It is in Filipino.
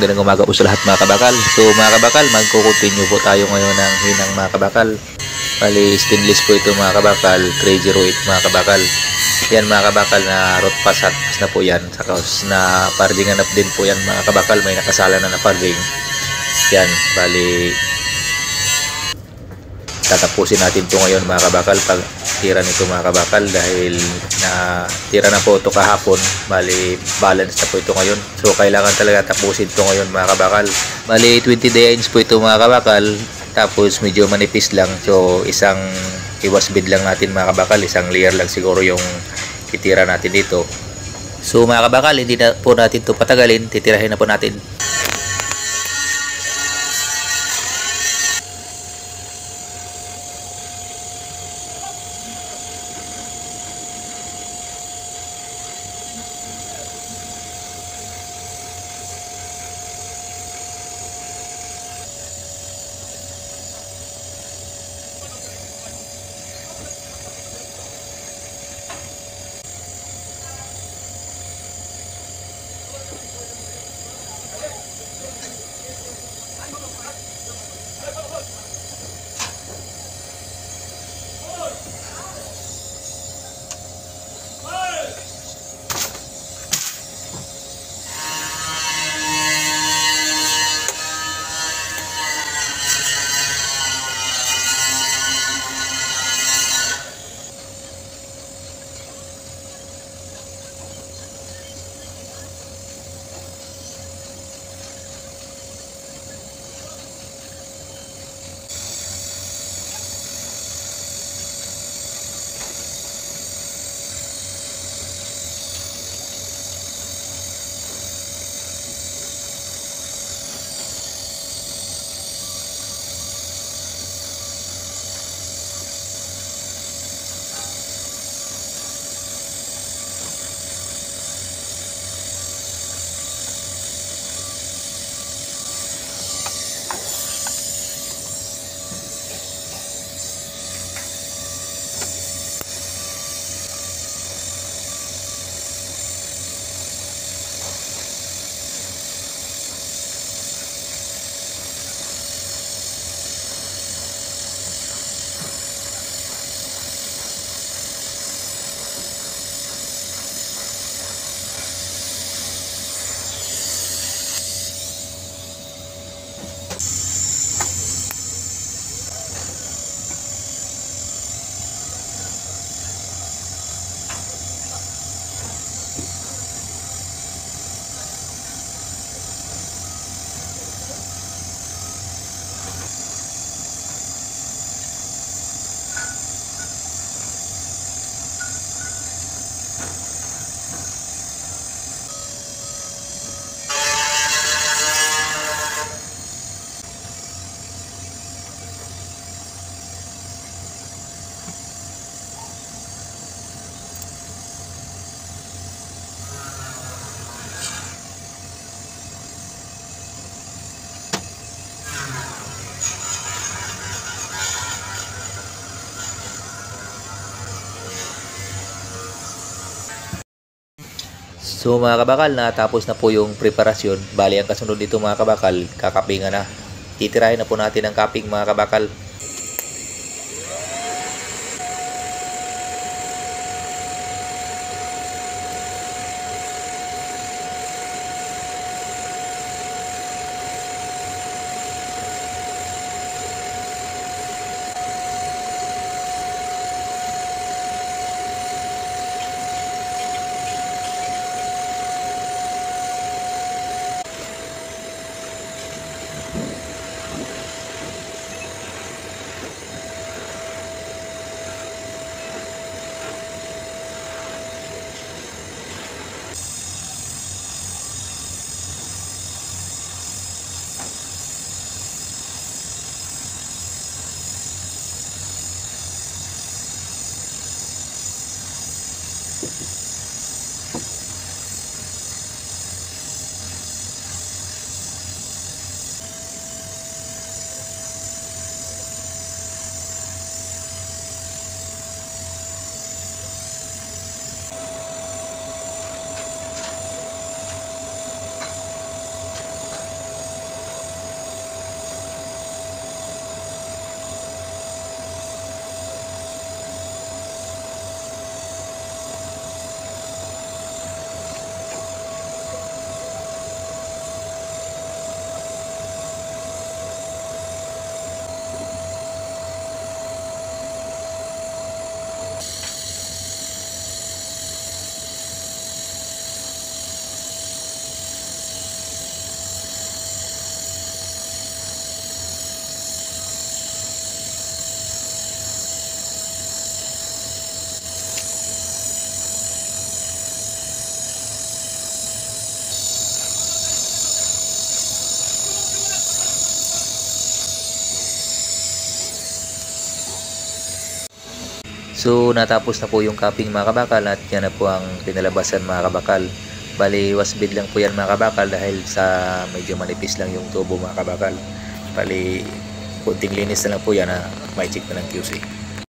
magandang umaga po sa lahat mga kabakal. So mga kabakal, magko-continue po tayo ngayon ng hinang mga kabakal. Bali, stainless po ito mga kabakal, 308 mga kabakal. Yan mga kabakal na root pass at pass na po yan. Saka na pardingan up din po yan mga kabakal, may nakasala na parding. Yan, bali, tatapusin natin ito ngayon mga kabakal pag tira nito mga kabakal dahil na tira na po ito kahapon, bali balance na po ito ngayon, so kailangan talaga tapusin ito ngayon mga kabakal. Bali 20 days po ito mga kabakal, tapos medyo manipis lang, so isang iwas bid lang natin mga kabakal, isang layer lang siguro yung itira natin dito. So mga kabakal, hindi na po natin ito patagalin, titirahin na po natin. So mga kabakal, natapos na po yung preparasyon. Bali ang kasunod dito mga kabakal, kakapingan na. Titirahin na po natin ang cupping mga kabakal. So natapos na po yung capping mga kabakal at yan na po ang kinalabasan mga kabakal. Bali wasbid lang po yan mga kabakal dahil sa medyo manipis lang yung tubo mga kabakal. Bali kunting linis na lang po yan na may check na ng QC.